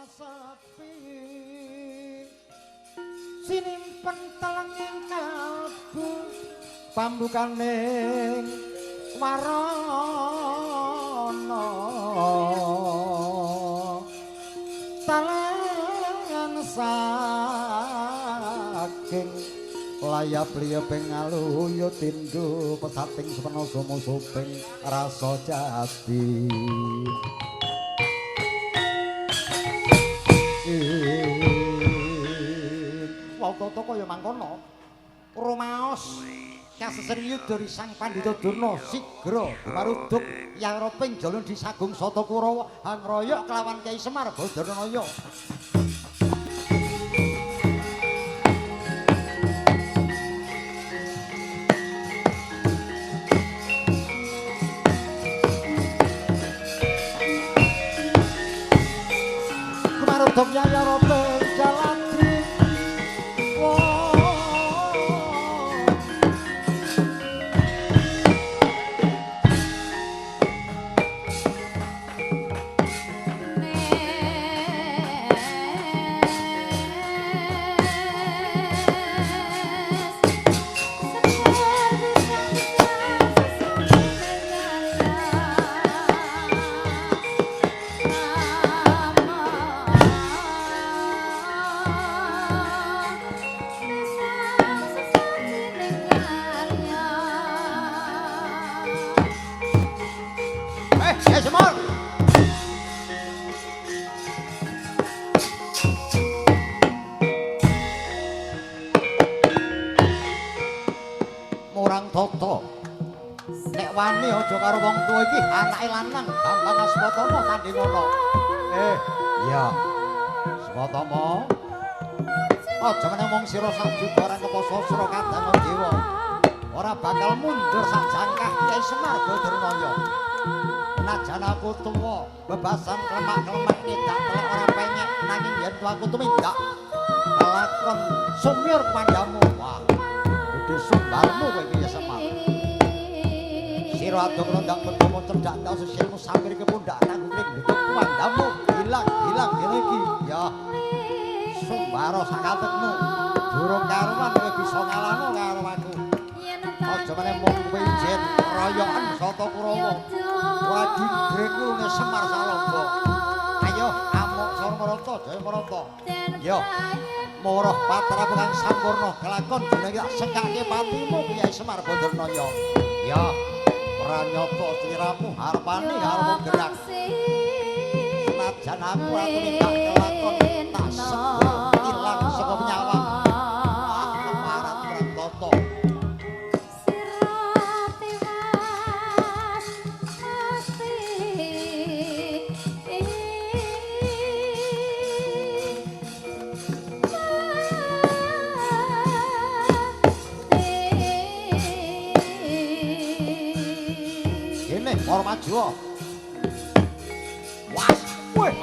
sepi sinimpen telenging kalbu pambukaning warana talengan saking layap liyeping aluyut tindhu pesating sepena somo soping rasa jati Toto kaya mangkono rumaos kasesriyu dari sang pandhita Durna sigra maruduk yaroping jalun disagung Sata Kurawa hangraya kelawan Kyai Semar Badarnaya maruduk yaroping jalan wani aja karo wong tuwa iki anake lanang Bambang Aswatama tanding ngono. Iya. Aswatama. Aja meneng mung sira sajubaran keposo sira kadang dewa. Ora bakal mundur sak jangkah Kyai Semar Badarnaya. Najan aku tuwa, bebasan klemak-klemak nyedak telek ora penyek nanging yen tuaku tumindak. Lakon sumyur kumandamu. Wah. Gedhe sumbalmu kowe iki Semar. Sira adong rondang pertama cendhak tau sesilmu sampir ke pundak nanggung nduk kumandamu hilang kene iki. Ya. Sumbara sakatekmu. Durung karuan kowe bisa ngalahno karo aku. Aja meneh mung kowe ijen royokan Sata Kurawa. Ora digrekku ne Semar Salomba. Ayo amuk Sarmarata Jaya Marata. Yo. Moroh patra kang sampurna kelakon jenenge sekake patimu Kyai Semar Badarnaya. Ya. Pranyata sliramu harpane karo gerak. Senajan aku minta kelakon tak sebut ilang saka nyawa. Kemarat Pratoto. Maju. Was, weh.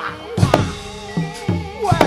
Weh.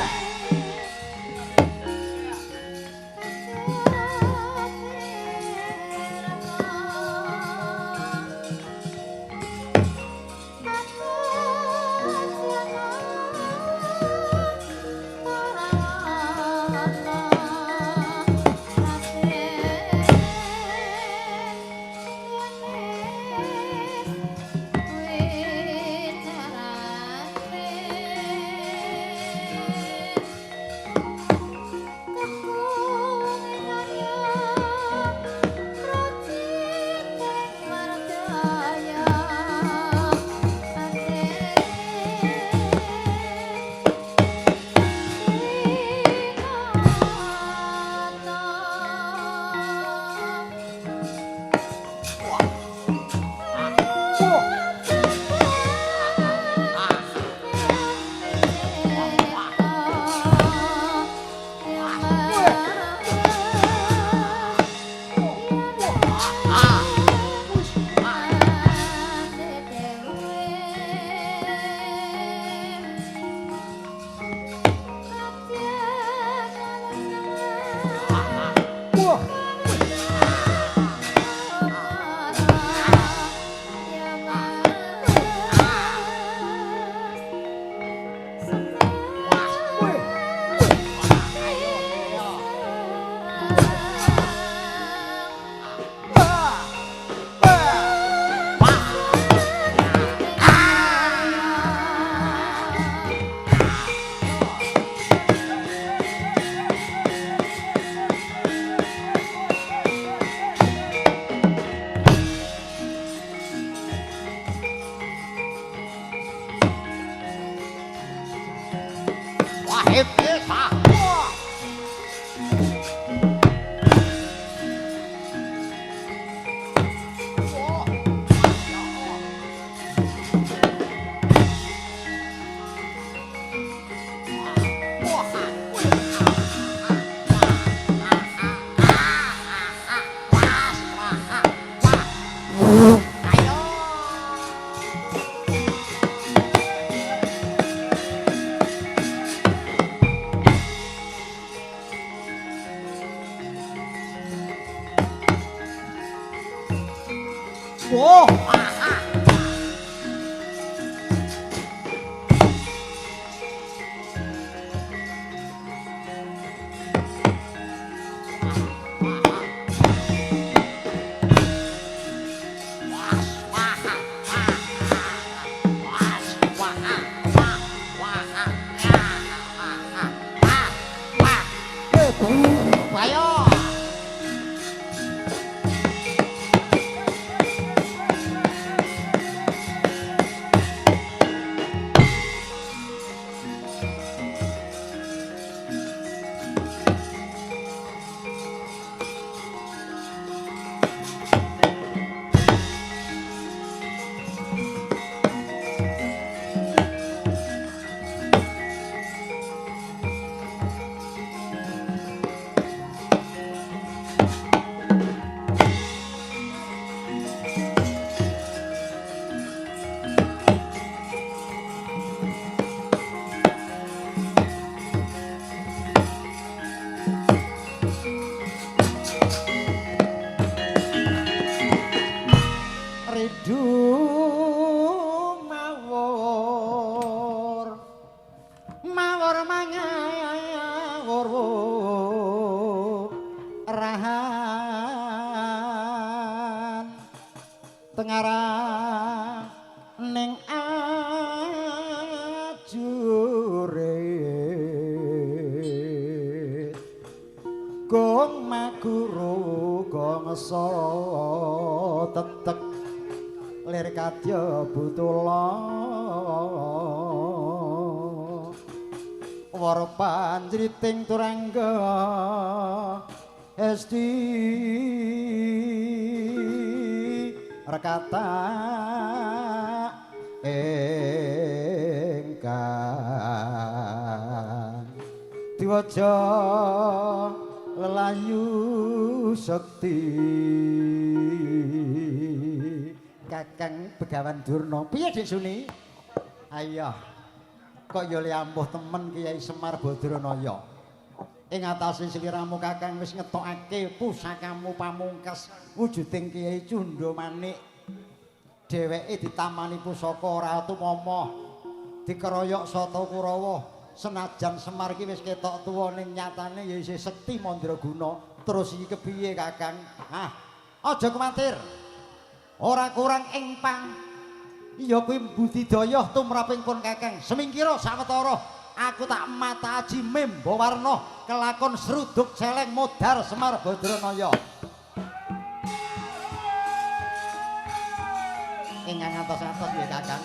Hepesa. Whoa! Tengarang ning ajure gong maguru gongso tetek lir kadya butula war panjriting turangga esti rekata ingkang diwaca lelayu sekti Kakang Begawan Durna. Piye Dik Suni? Ayo kok ya liampuh temen Kiai Semar Badranaya. Ing atase sliramu Kakang wis ngetokake pusakamu pamungkas wujuding Kiai Cundha Manik. Dheweke ditamani pusaka ora tumama, dikeroyok Sata Kurawa. Senajan Semar iki wis ketok tuwa ning nyatane ya isih sekti mandraguna. Terus iki kepiye Kakang? Ah, aja kuwatir. Ora kurang ing pang. Iya kuwi budidaya tumraping pun Kakang. Semingkira sawetara aku tak mata aji memba warna kelakon sruduk celeng modar Semar Badranaya. Ingkang atos-atos nggih Kakang.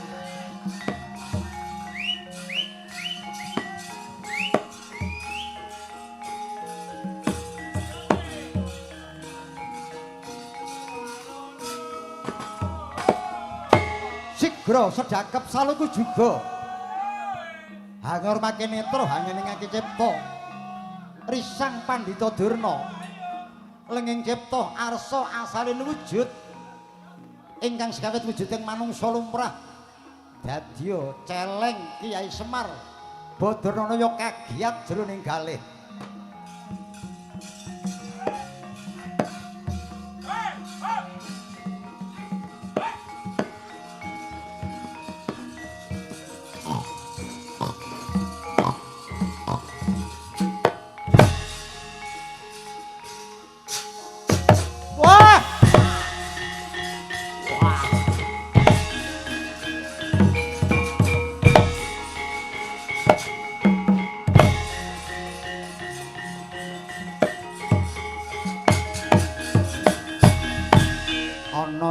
Sigra sedakep saluku juga. Hangor makin netro hangeningake cipta. Risang Pandhita Durna. Lenging cipta arsa asalin wujud. Ingkang sekawit wujuding manungsa lumrah. Dadya celeng Kiai Semar Badranaya kagiat jroning galih.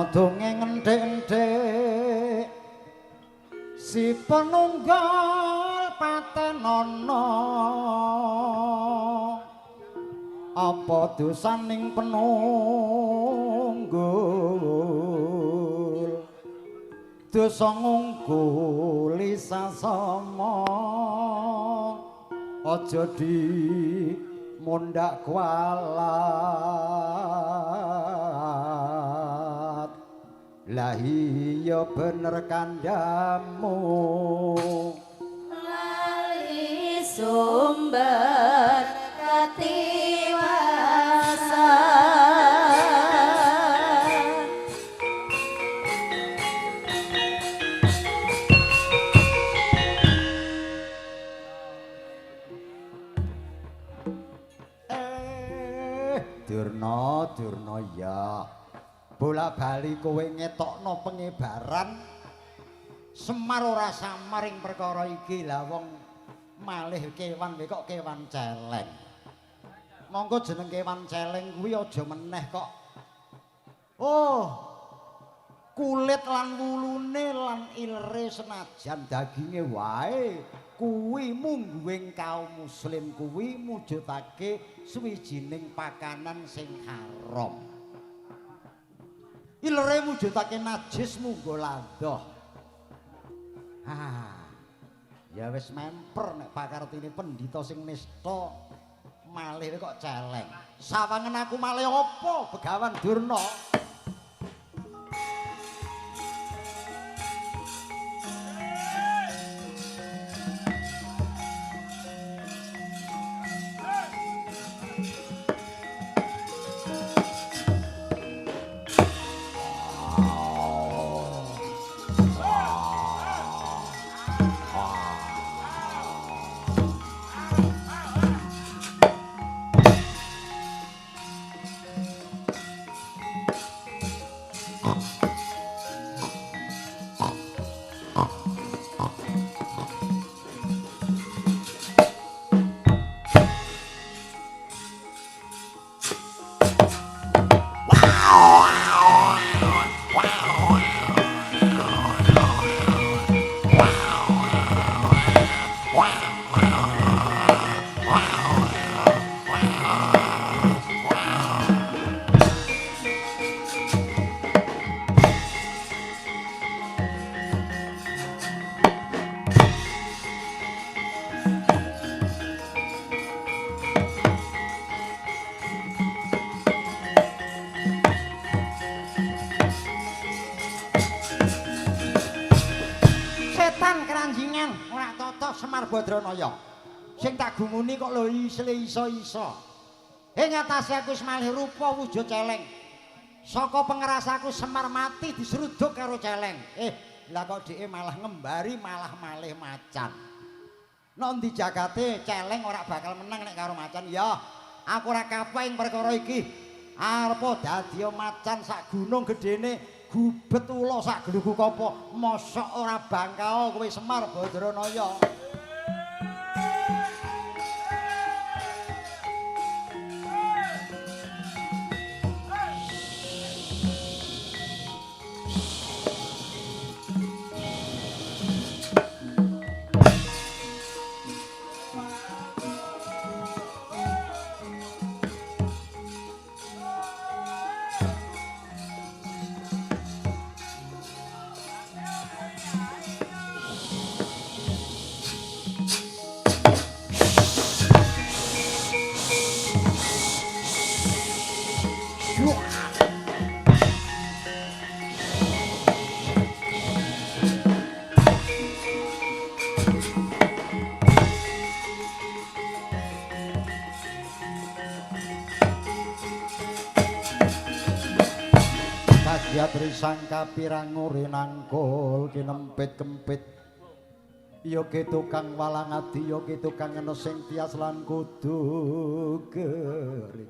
Dongeng endhek si penunggal patenana apa dosaning penunggul dosa ngungkuli sasama aja di mundak kualat lah iya bener kandamu lali sumber katiwasa Durna ya bola bali kowe ngetokno pengibaran Semar ora samaring perkara iki lah wong malih kewan kok kewan celeng monggo jeneng kewan celeng kuwi aja meneh kok kulit lan wulune lan ilere senajan daginge wae kuwi mungguing kaum muslim kuwi mujudake suwijining pakanan sing haram. Ilere mujudake najis munggo landoh. Ya wis memper nek pakartine pendhita sing nista malih kok celeng. Sawangen aku malih apa Begawan Durna? Semar Badranaya sing tak gumuni kok lho iso-iso ing atase aku malih rupa wujud celeng saka pengerasaku Semar mati diseruduk karo celeng lah kok dheke malah ngembari malah malih macan nek ndi jagate celeng ora bakal menang nek karo macan ya aku ora kapok ing perkara iki arep dadi macan sak gunung gedene gubet ula sak glugu kapa mosok ora bangkao kowe Semar Badranaya. Trisangka pirangure nangkul kinempit-kempit ya ke tukang walang adi ya ke tukang ngeno sing tias lan kudu gering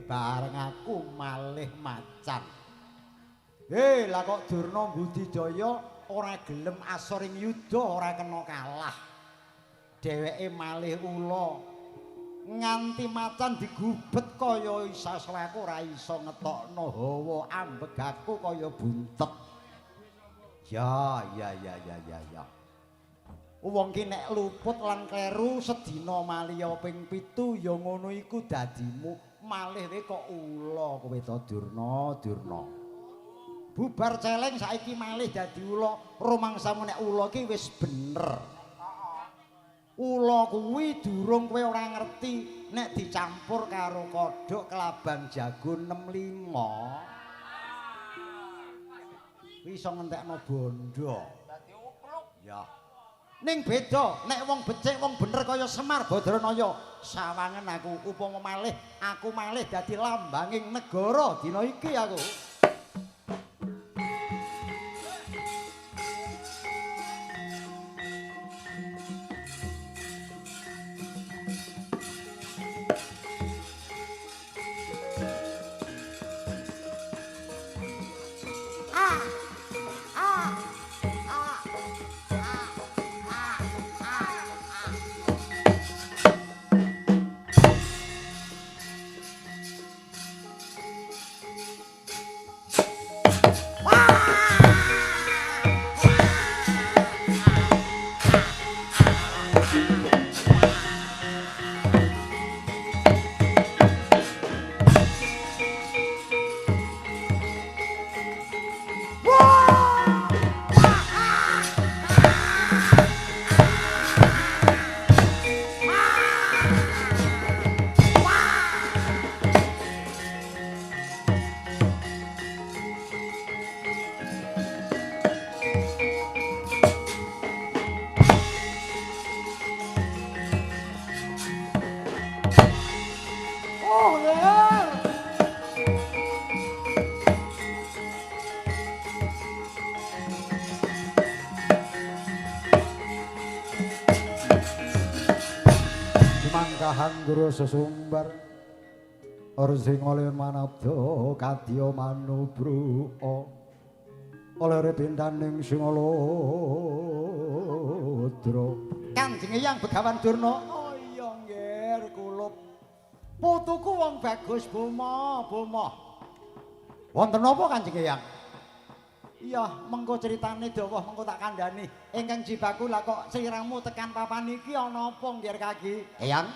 bareng aku malih macan lah kok Durna Budidaya ora gelem asoring yuda ora kena kalah dheweke malih ula nganti macan digubet kaya isaslaku ora iso ngetokno hawa ambegaku kaya buntet Ya. Wong ki nek luput lan kleru sedina maliya ping 7 ya ngono iku dadimu. Malih we kok ula kowe to Durna. Bubar celeng saiki malih dadi ula. Rumangsamu nek ula ki wis bener. Ula kuwi durung kowe ora ngerti nek dicampur karo kodhok kelabang jago 65. Kuwi iso ngentekno bondo. Dadi upluk. Ya. Ning beda nek wong becik wong bener kaya Semar Badranaya sawangen aku upama malih aku malih dadi lambanging negara dina iki aku. Hangguru sesumbar Orsing oleh manabdo kadya manubru'a oleh repindaning Singalodra Kanjeng Eyang Begawan Durna. Oh iya nggih kulup putuku wong bagus Boma. Wonten napa Kanjeng Eyang? Iya, mengko critane dawa mengko tak kandhani. Ingkang jibaku lah kok sliramu tekan papan iki ana apa nggih Kaki? Eyang,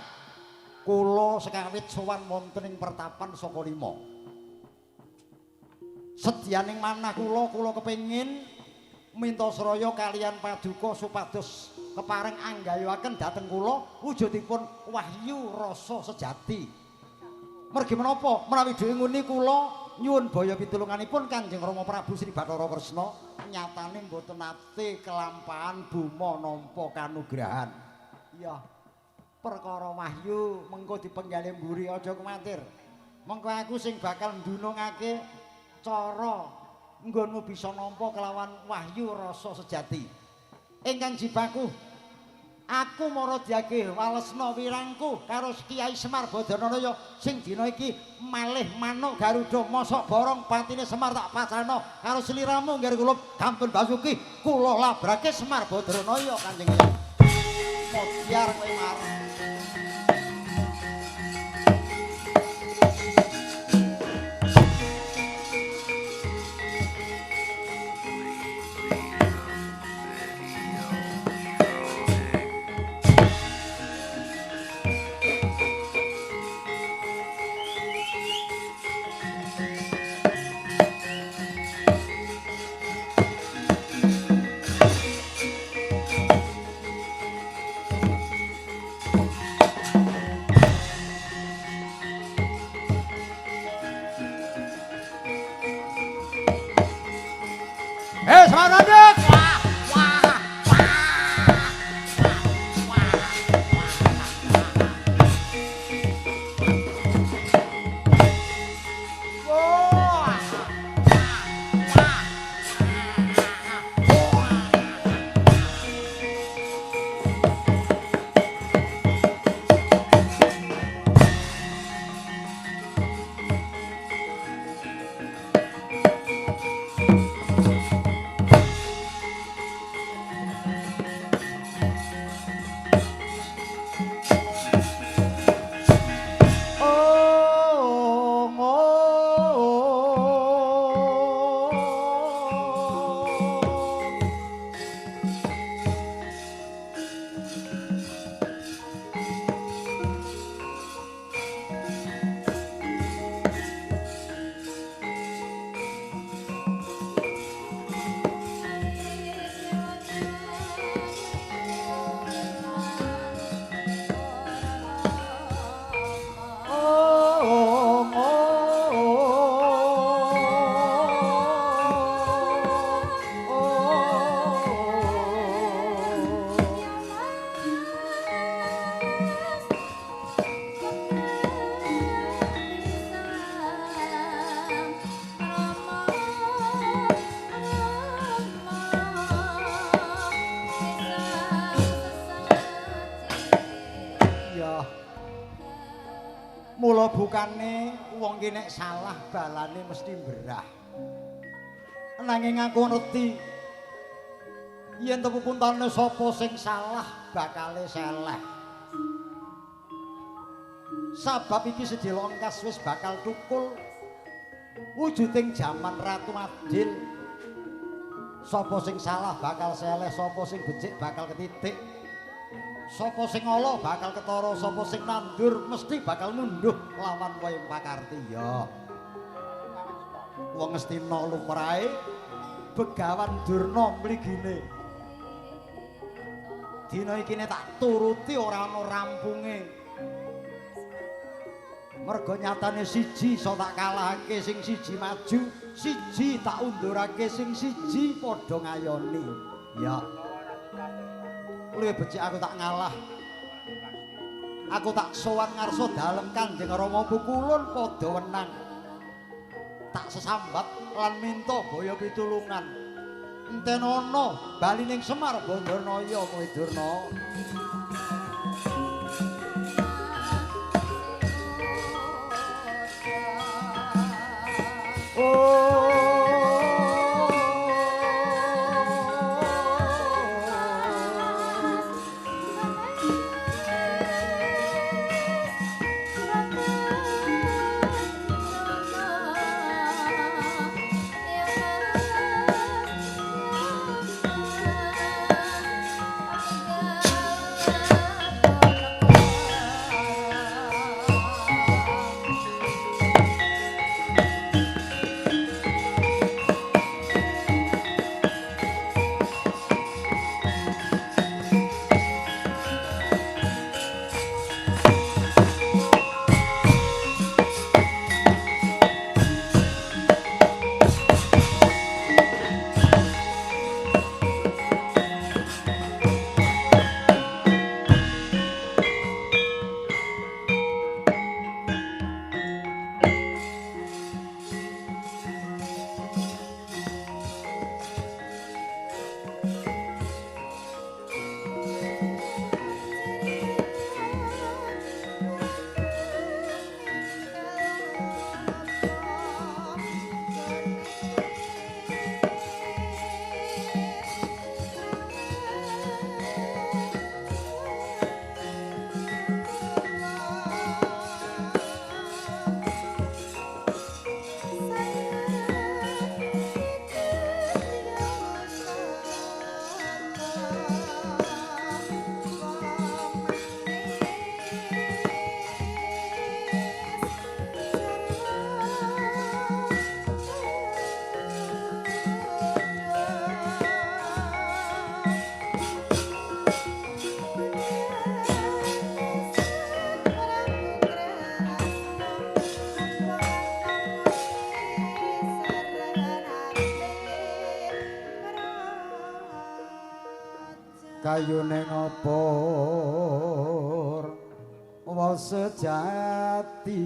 kula sekawit sowan wonten ing pertapan saka 5. Sedyaning manah kula kepengin minta sraya kalian paduka supados kepareng anggayuaken dhateng kula wujudipun wahyu rasa sejati. Mergi menapa menawi dhewe nguni kula nyuwun baya pitulunganipun Kanjeng Rama Prabu Sri Bathara Kresna nyatane mboten nate kelampahan Boma nampa kanugrahan. Iya. Perkara wahyu mengko dipenggali mburi aja kuwatir. Mengko aku sing bakal ndunungake cara nggonmu bisa nampa kelawan wahyu rasa sejati. Ingkang jibaku aku Maradhyake walesna wirangku karo Kyai Semar Badranaya sing dina iki malih manuk Garuda mosok borong patine Semar tak pacana karo sliramu nggih kula Gampun Basuki kula labrake Semar Badranaya Kanjeng Eyang. Modyar kowe marang bukane wong ki nek salah balane mesti mberah. Nanging aku ngerti yen tepu puntane sapa sing salah bakale seleh. Sabab iki sedhela engkas wis bakal tukul wujuding jaman Ratu Adil. Sapa sing salah bakal seleh, sapa sing becik bakal ketitik. Sapa sing ala bakal ketara, sapa sing nandur mesti bakal munduh lawan wayang pakarti ya. Wong Ngastina lumrahe Begawan Durna mligine. Dina iki nek tak turuti ora ana rampunge. Merga nyatane siji iso tak kalahake sing siji maju, siji tak undurake sing siji padha ngayoni. Ya. Luwih becik aku tak ngalah. Aku tak sowan ngarsa dalem Kanjeng Rama Pukulun padha wenang. Tak sesambat lan minta baya pitulungan. Enten ana bali ning Semar Bandarnaya kowe Durna. Kayune ngopor wa sejati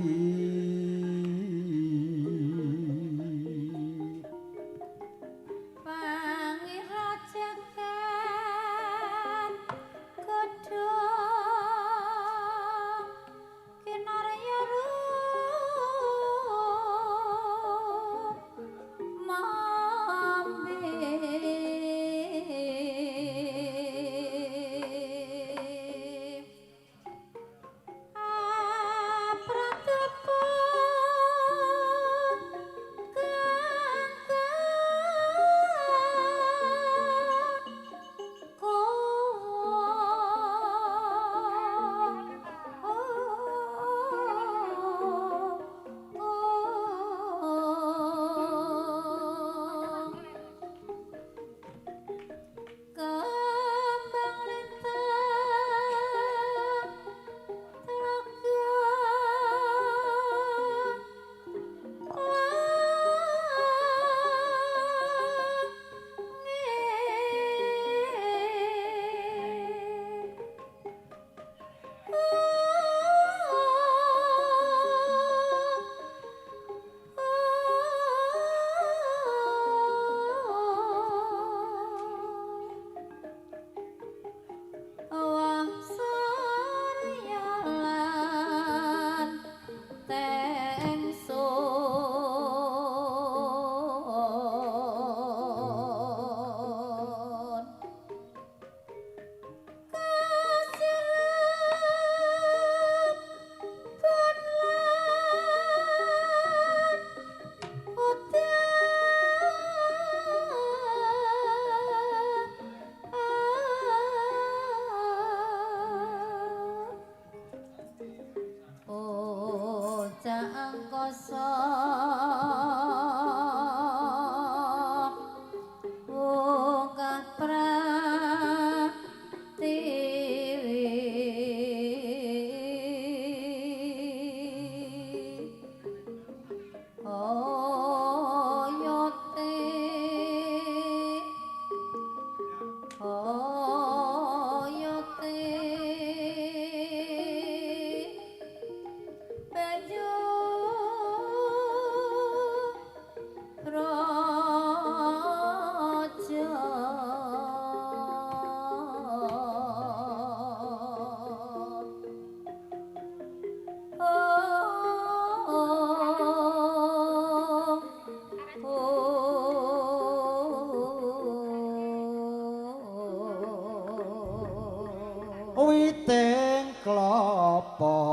apa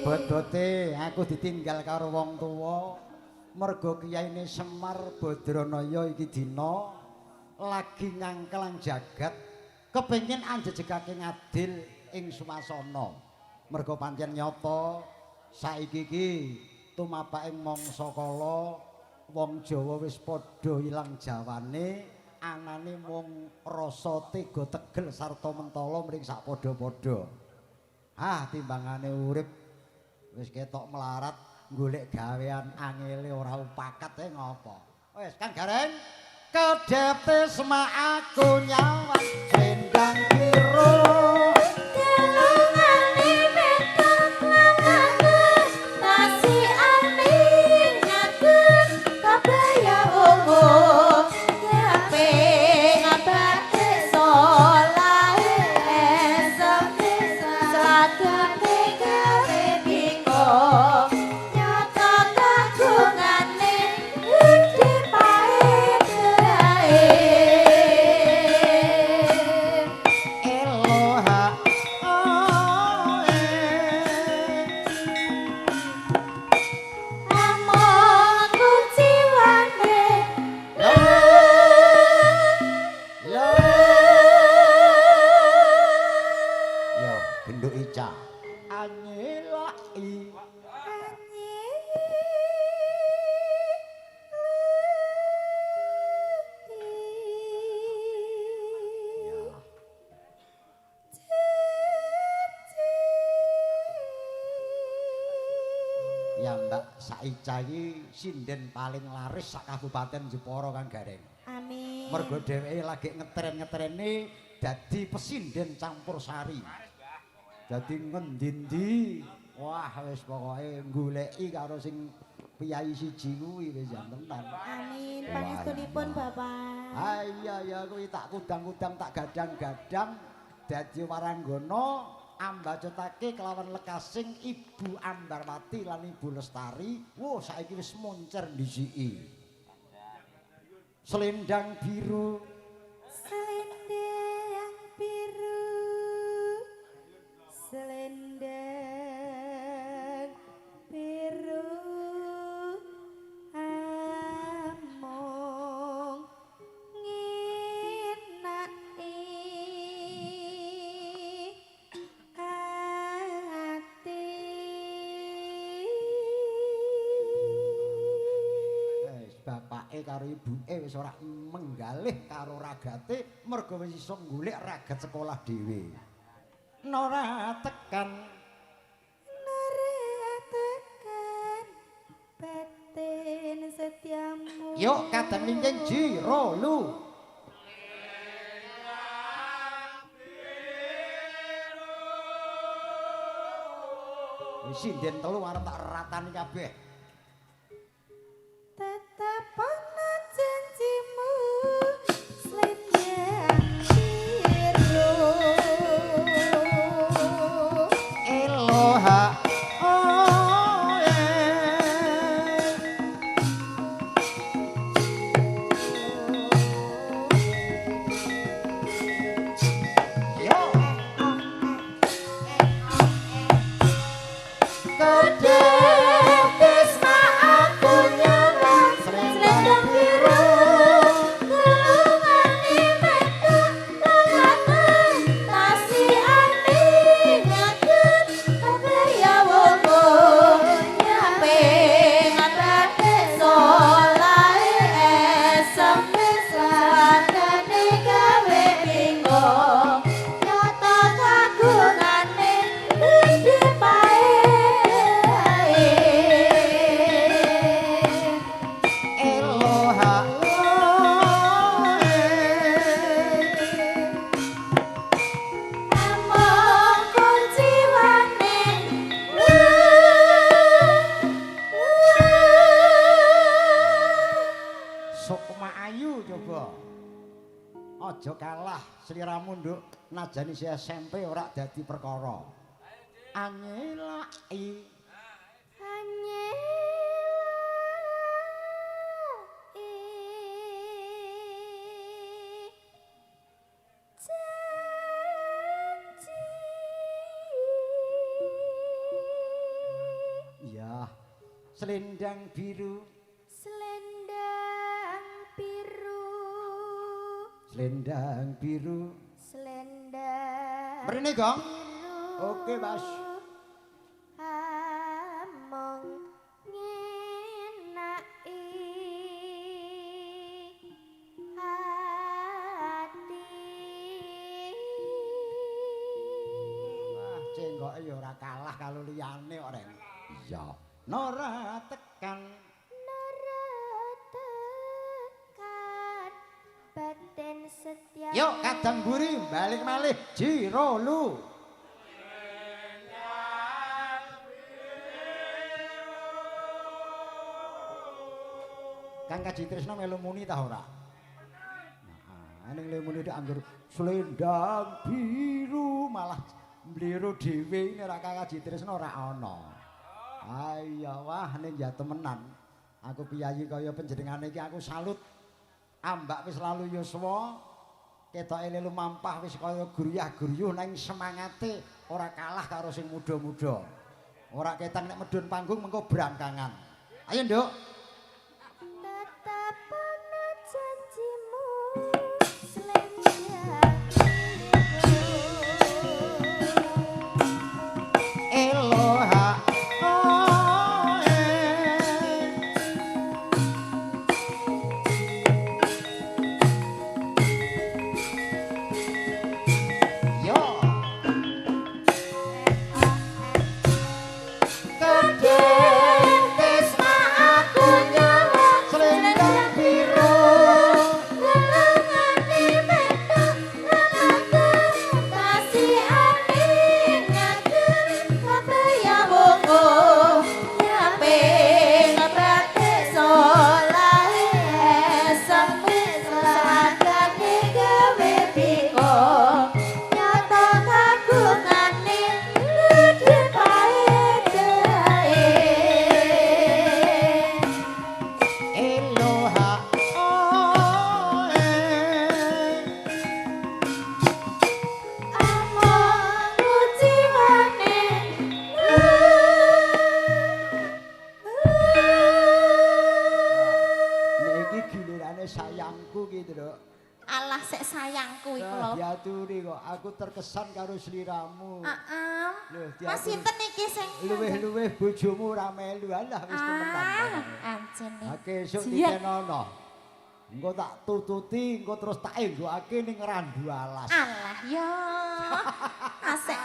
bodote aku ditinggal karo wong tuwa mergo kiyaine Semar Badranaya iki dina lagi ngangkelang jagat kepengin anjejegake ngadil ing swasana mergo pancen nyata saiki iki tumapaking mangsa kala wong Jawa wis padha ilang jawane anane mung rasa tega tegel sarta mentala mring sak padha-padha timbangane urip wis ketok melarat golek gawean angele ora upakat ngopo wis Kang Gareng kedete semak aku nyawa sendang biru Mbak Saica iki sinden paling laris sak Kabupaten Jepara Kang Gareng. Amin. Mergo dheweke lagi ngetren-ngetrene dadi pesinden campur sari. Dadi ngendi-endi wah wis pokoke goleki karo sing piyai siji kuwi wis jan tenan. Amin. Pangestunipun Bapak. Iya ya kuwi tak kudang-kudang tak gadang-gadang dadi waranggana ambacutake kelawan lekasing Ibu Ambarwati lan Ibu Lestari. Wo saiki wis moncer ndisiki. Selendang biru, selendang biru, selendang biru, among nginaki ati. Bapake karo ibuke wis ora menggalih karo ragate merga wis iso golek ragat sekolah dhewe. Nora tekan batin setiamu. yuk kadang lingging jiro lu. Wis sinden telu arep tak ratani kabeh. Tetapan janjimu selendang biru. Eloha oh yo Tisma aku nyolong selendang biru. Gelungane metu lalaken tasihane ngaken kabeh wongo nyampe ngatake solae SMS lakane gawe bingung nyata kagungane iki pae. Eloha Among kunciwane Sukma Ayu coba. Aja kalah sliramu nduk najani si SMP ora dadi perkara. Anyelaki ya selendang biru, selendang biru, selendang biru. selendang Mrene, Gong. biru. Oke, Mas. Among ngenaki ati. Wah, cenggoke ya ora kalah karo liyane kok, Ren. Iya. Nora tekan Tekan batin setia. yuk kadang buri balik malih jiro lu. Kang Kaji Tresna melu muni ta ora? Nah, ning lemune nek anggur selendang biru malah mliru dhewe nek Kang Kaji Tresna ora ana. Ayo wah ning ya temenan. Aku piyayi kaya panjenengane iki aku salut. Ambak wis lalu yuswa. Ketoke lelu mampah wis kaya guryah-guryuh nang semangate ora kalah karo sing muda-muda. Ora ketang nek medhun panggung mengko brangkangan. Ayo, Nduk. Tetapan janjimu selendang biru. Eloha oh yo Tisma aku liyane sayangku gitu lho. Alah sik sayangku iku lho. Diaturi kok aku terkesan karo sliramu. Heeh. Loh, Mas sinten iki sing luweh-luweh bojomu ra melu. Alah wis temenan. Anjene. Oke, esuk Jiat. dikenono. Engko tak tututi, engko terus tak enggokake ning randu alas. Alah ya. Asik.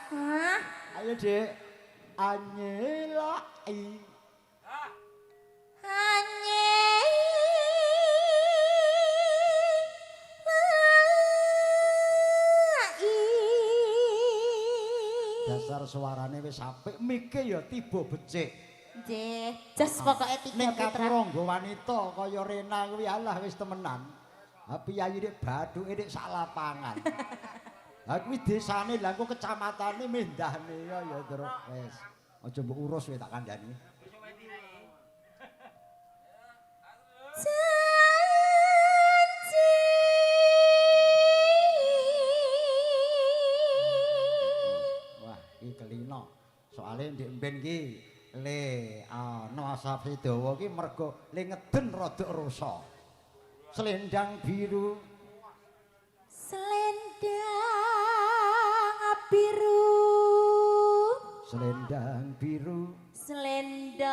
Hah? Ayo, Dik. Anyelai. Dasar suarane wis apik, mike ya tiba becik. Nggih, jas pokoke tiga Ning putra. katurangga wanita kaya Rena kuwi alah wis temenan. Ha piyayi nek bathuke nek sak lapangan. Ha kuwi desane lha engko kecamatane mendahne ya terus wis. Aja mbok urus kowe tak kandhani. Wah, iki kelino. Soale ndek mben ki le ana Asap Sedawa ki mergo le ngeden rada rasa. Selendang biru. Selendang biru. Selendang biru. Selendang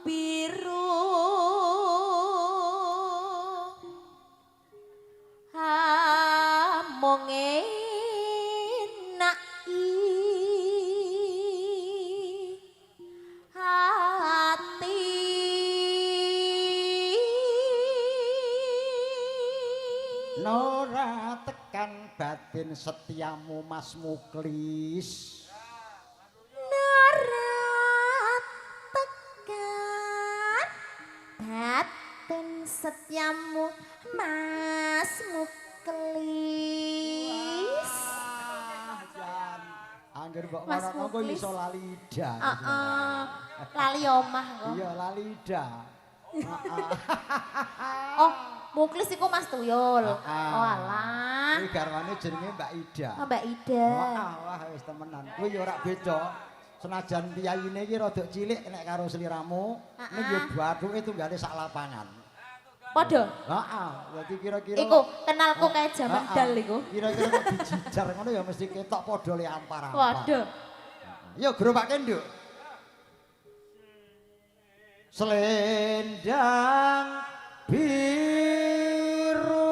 biru. Among enak hati. Nora tekan batin setiamu Mas Muklis. Nora tekan batin setiamu Mas Muklis. Angger mbok Mas ngono kok Muklis. iso lali ida. Lali omah kok. Iya lali ida. Oh, Muklis iku Mas Tuyul. Oh alah. Kuwi garwane jenenge Mbak Ida. Oh, Mbak Ida. Wah wis temenan. Kuwi ya ora beda. Senajan piyayine iki rada cilik nek karo sliramu, ning yo bathuke tunggale sak lapangan. Padha. Heeh, dadi kira-kira Iku kenalku kayak jaman dal iku. Kira-kira kok dijijar ngono ya mesti ketok padha le ampar-ampar. Waduh. Yo gerobake nduk. Selendang biru.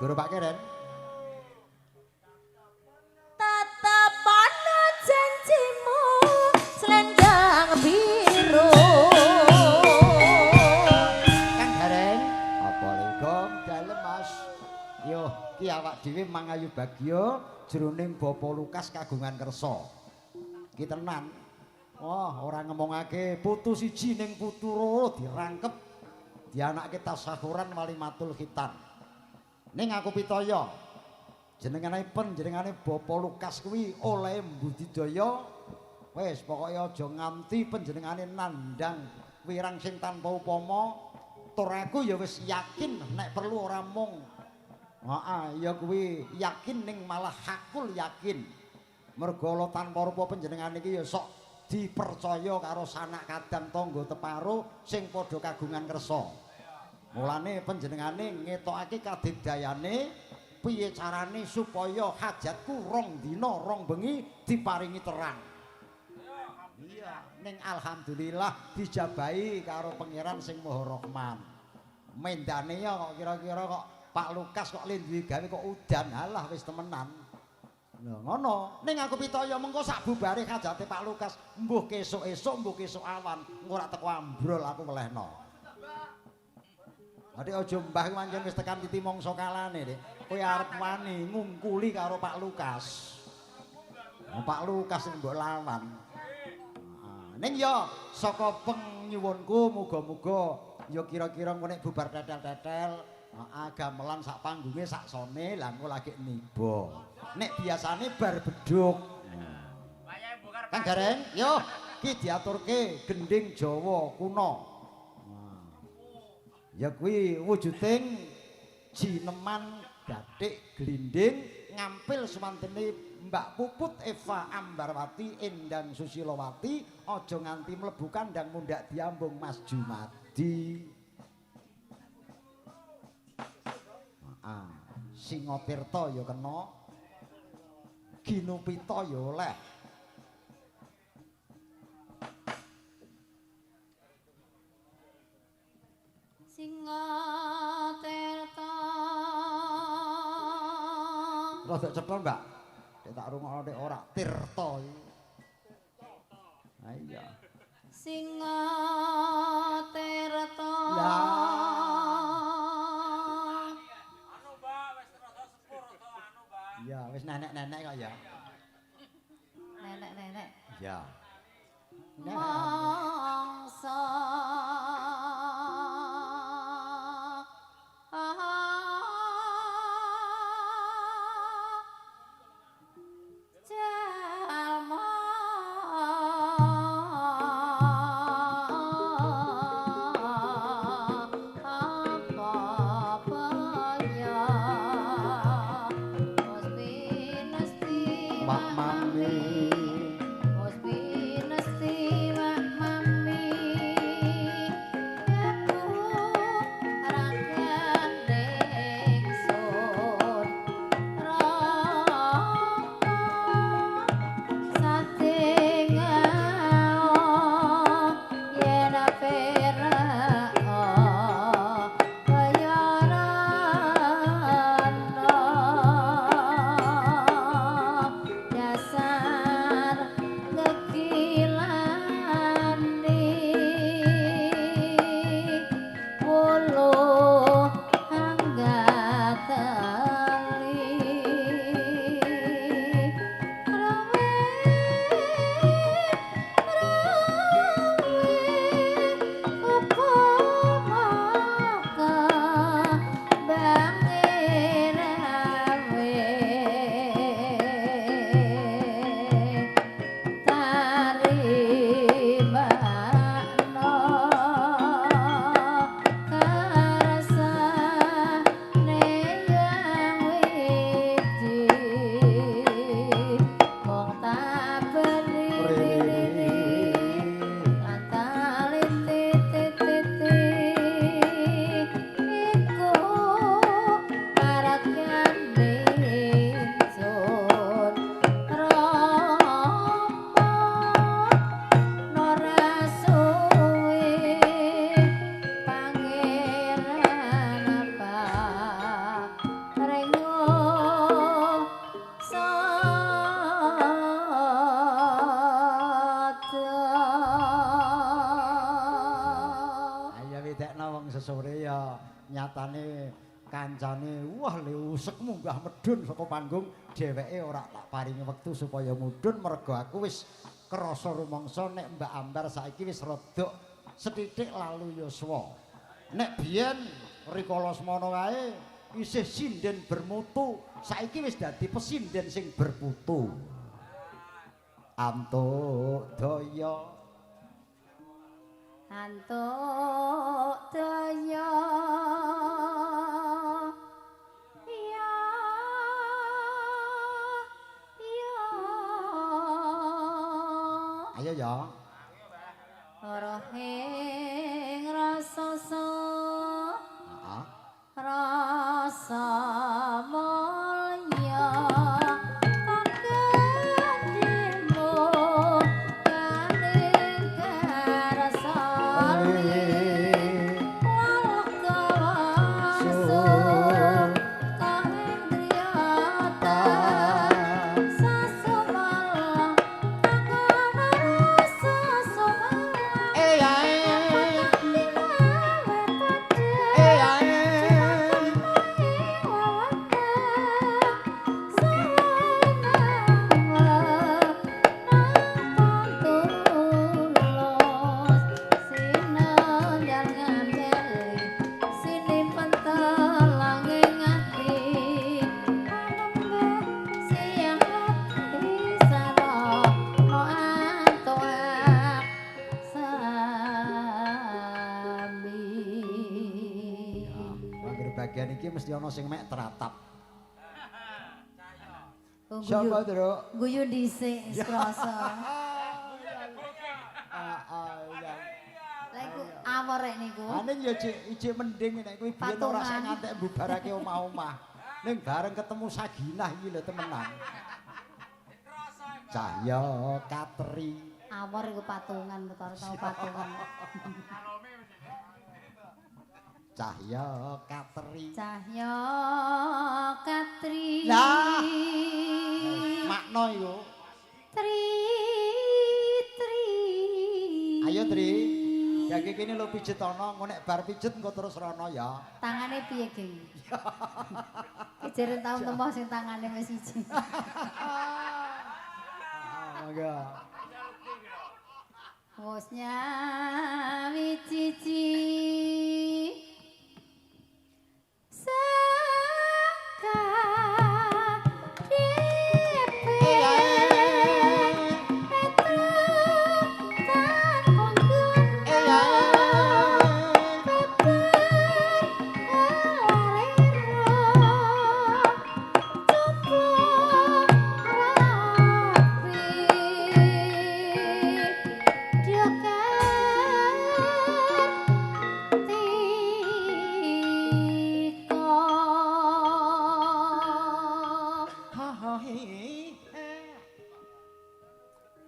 Gerobake Ren. Tetep ana janjimu selendang biru. Kang Gareng, apa legong dalem Mas? Yo, ki awak dhewe mangayu bagya jroning Bapa Lukas kagungan kersa. Ki tenan. Wah, ora ngomongake putu siji ning putu loro dirangkep. Dianake tasahuran walimatul khitan. Ning aku pitaya jenengane Bapa Lukas kuwi oleh mbudidaya wis pokoke aja nganti panjenengane nandhang wirang sing tanpa upama tur aku ya wis yakin nek perlu ora mung ya kuwi yakin ning malah hakul yakin merga ala tanpa rupa panjenengane iki ya sok dipercaya karo sanak kadang tangga teparo sing padha kagungan kersa. Mulane panjenengane ngetokake kadidayane piye carane supaya hajatku rong dina rong bengi diparingi terang. Iya, ning alhamdulillah dijabahi karo pangeran sing Maha Rahman. Mendane ya kok kira-kira kok Pak Lukas kok le duwe gawe kok udan. Alah wis temenan. Lho ngono, ning aku pitaya mengko sak bubare hajate Pak Lukas, mbuh kesuk-esuk, mbuh kesuk awan, engko ora teko ambrol aku welehno. Adik aja mbah pancen wis tekan titi mangsa kalane, Dik. Kowe arep wani ngungkuli karo Pak Lukas. Pak Lukas sing mbok lawan. Ning ya saka penyuwunku muga-muga ya kira-kira engko nek bubar tetel-tetel, gamelan sak panggunge sak sone, lah engko lagi niba. Nek biasane bar beduk. Kang Gareng, yo ki diaturke gending Jawa kuno. Ya kuwi wujuding jineman bathik glinding ngampil sumantene Mbak Puput Eva Ambarwati Endang Susilowati aja nganti mlebu kandang mundhak diambung Mas Jumadi. Singotirta ya kena, Ginupita ya oleh. Singotirta. Rada cetha, Mbak. Nek tak rungokno nek ora Tirta iki. Ha iya. Singotirta. Ya, wis nenek-nenek kok ya. Nenek-nenek. Ya. Mangsa jalma apa baya Pak Mami. sesore ya nyatane kancane wah le usek munggah medun saka panggung dheweke ora tak paringi wektu supaya mudhun mergo aku wis krasa rumangsa nek Mbak Ambar saiki wis rada sethithik lalu yuswa. Nek biyen rikala semana kae isih sinden bermutu, saiki wis dadi pesinden sing berputu. Antuk daya antuk daya ya ayo ya rohing rasa heeh rasa mulya bagian iki mesti ana sing mek teratap. Siapa, Truk? Guyu dhisik wis krasa. Iya. Lah iku awor rek niku. Ane ya ijik mending nek kuwi biyen ora sak ngantek mbubarake omah-omah. Ning bareng ketemu Saginah iki lho temenan. Cahya Katri. Awor iku patungan ketara tau patungan. Cahya Katri. Cahya Katri. Lah. Makna iku. Tri. Ayo Tri. Ya kene lho pijet ana, engko nek bar pijet engko terus rono ya. Tangane piye, Geng? Kejere tau temah sing tangane wis siji. Mangga. Wos nyawi cici. Saka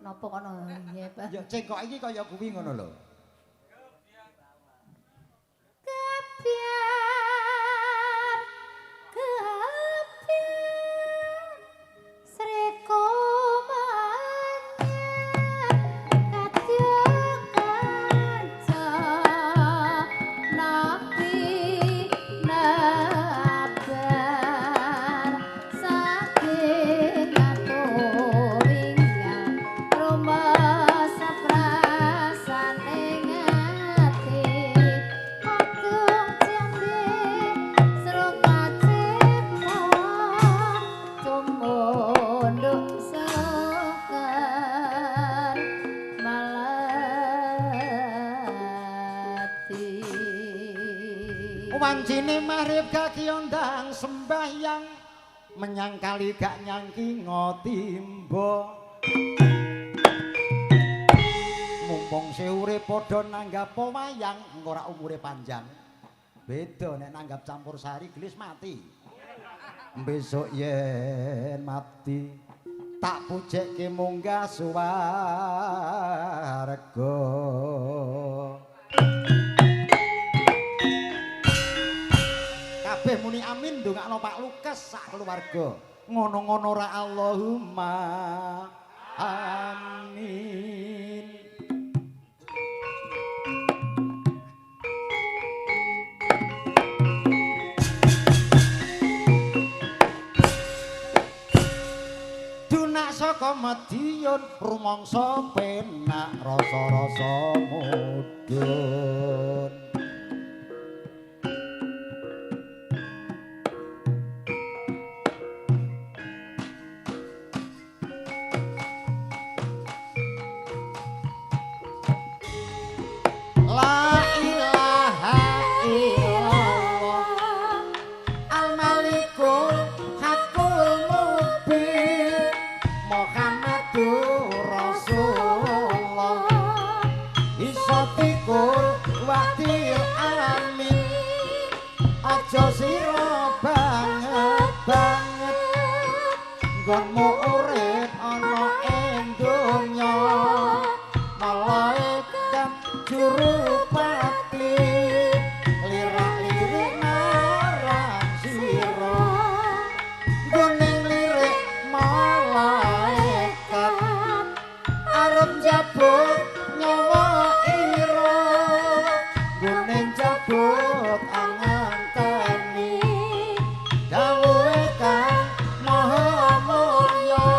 Napa kono ya, Pak? Ya cengkok iki kaya kuwi ngono lho. Kebiar sreko manyar kadya kanca nabi nabar saking atuwinggal rumah saprasane ngati agung jande serung kacipta tumunduk sekar malati Wancine maghrib gak ndang sembahyang menyang kali gak nyangki ngotimba. Mumpung seure padha nanggap wayang engko ora umure panjang. Beda nek nanggap campur sari gelis mati. Besok yen mati tak pujekke munggah swarga. Kabeh muni amin ndongakno Pak Lukas sak keluarga. Ngono-ngono ra Allahumma amin. Dunak saka Madiun rumangsa penak rasa-rasa mudhun. La ilaha illallah Al-Malikul Hakul Mubin Muhammadur Rasulullah Isotikul Wadil Amin Aja sira banget nggonmu urip ana ing donya malaikat jurupati lirak-lirik marang sira guning lirik malaikat arep jabut nyawa ira guning jabut anganteni dawuhe kang maha mulya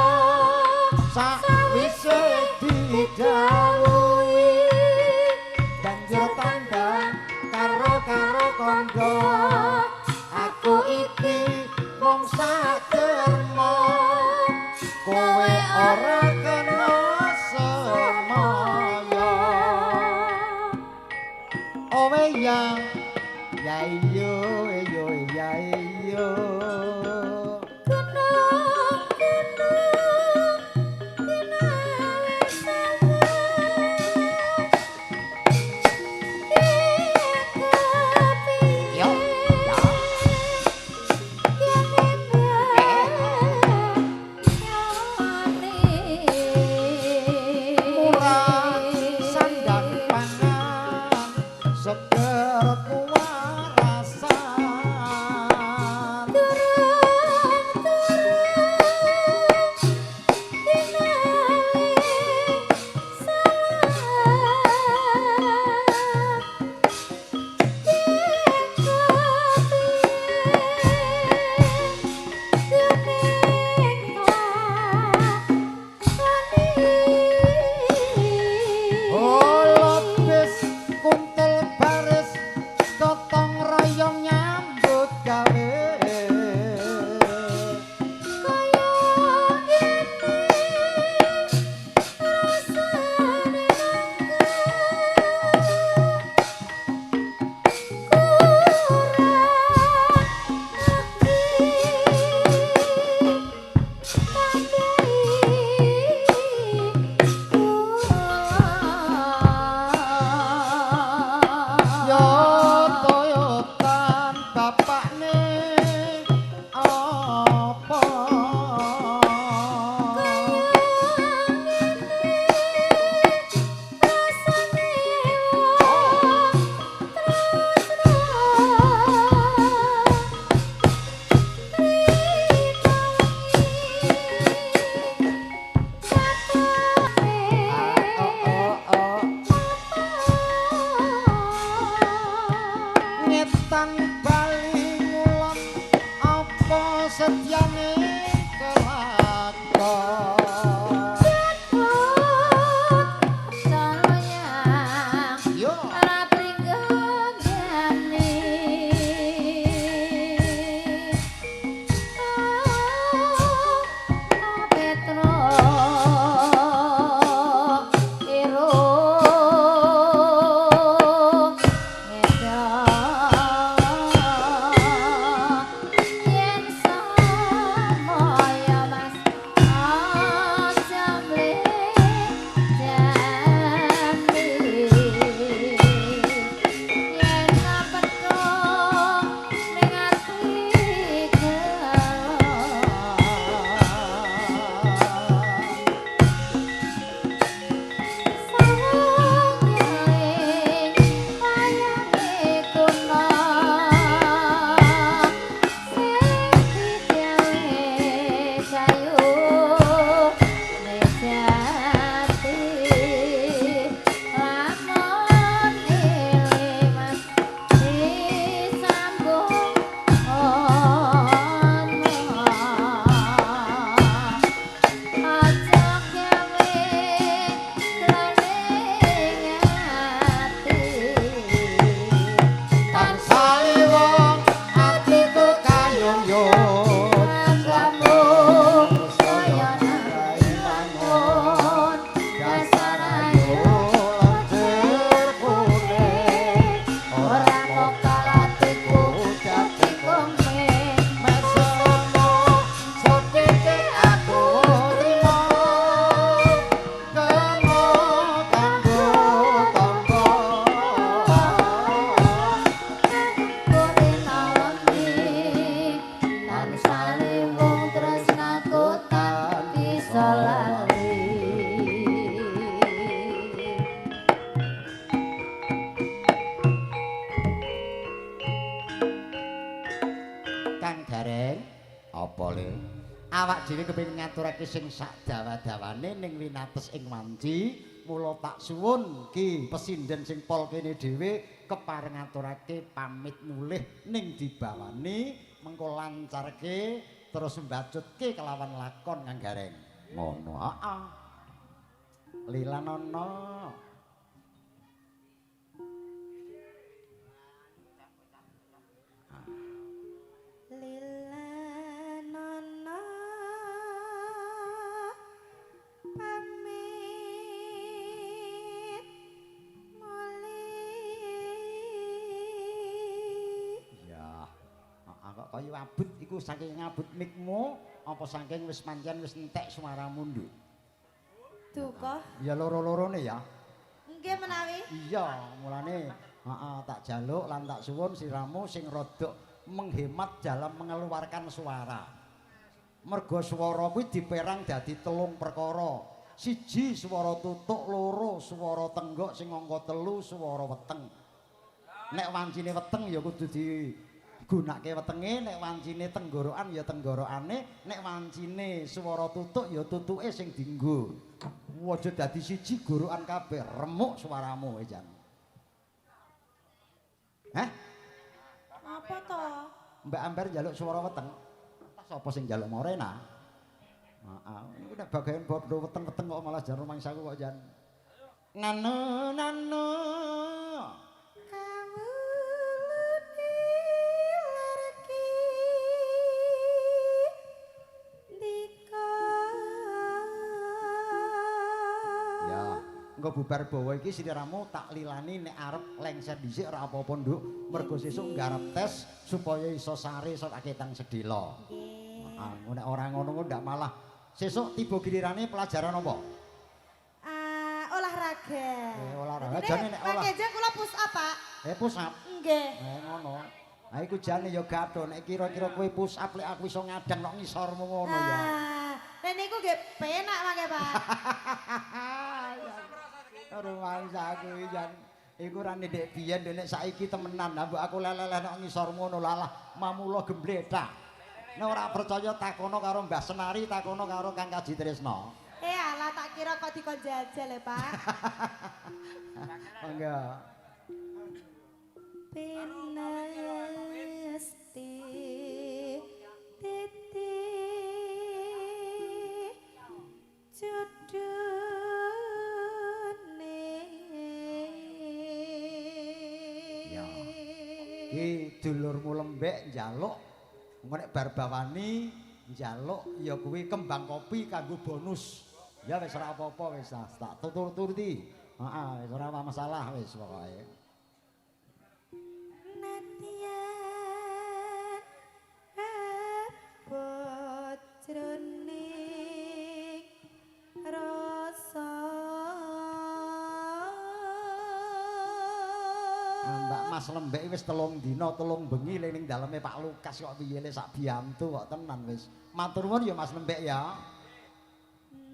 sakwise didhawuhi banjur tandang karo kandha aku iki wong saderma kowe ora kena semaya owe yang ya iyo ya iyo Gunung setyane kelakon yo awak dhewe kepengin ngaturake sing sak dawa-dawane ning winates ing wanci mula tak suwun Ki Pesinden sing pol kene dhewe kepareng ngaturake pamit mulih ning dibawani mengko lancarke terus mbacutke kelawan lakon Kang Gareng ngono heeh Lilanono kaya abut iku saking ngabut mikmu apa saking wis pancen wis entek suaramu nduk duka ya loro-lorone ya nggih menawi iya mulane heeh tak jaluk lan tak suwun siramu sing rada menghemat dalam mengeluarkan suara mergo swara kuwi diperang dadi telung perkara siji swara tutuk loro swara tenggok sing angka 3 swara weteng nek wancine weteng ya kudu gunake wetenge nek wancine tenggorokan ya tenggorokane nek wancine swara tutuk ya tutuke sing dienggo aja dadi siji gorokan kabeh remuk swaramu Jan Hah apa to Mbak Amber njaluk swara weteng sapa sing njaluk Morena heeh niku nek bagian bodho weteng-weteng kok malah jan rumangsaku kok Jan nano engko bubar bawa iki sliramu tak lilani nek arep lengser dhisik ora apa-apa nduk mergo sesuk nggarap tes supaya iso sare sok aketang sedhela nggih nek ora ngono ndak malah sesuk tiba gilirane pelajaran apa olahraga olahraga jane nek olah pakai kula push up Pak push up nggih ngono ha iku jane ya gadoh nek kira-kira kowe push up lek aku iso ngadang nek ngisormu ngono ya nek niku nggih penak mangke Pak rumangsa aku jan iku ora ndek biyen nek saiki temenan mbok aku leleh nek ngisormu ngono lalah mamula gembletak nek ora percaya takono karo Mbah Senari takono karo Kang Kaji Tresna alah tak kira kok dikon jajal ya Pak enggak pinasti titik Ya. Ki dulurmu lembek njaluk engko nek bar bawani njaluk ya kuwi kembang kopi kanggo bonus. Ya wis ora apa-apa wis tak tutur-turuti. Heeh, wis ora masalah wis pokoke. Netian abot jroning rasa Mbak Mas Lembek wis 3 dina 3 bengi ning daleme Pak Lukas kok piye le sak biantu kok tenan wis. Matur nuwun ya Mas Lembek ya.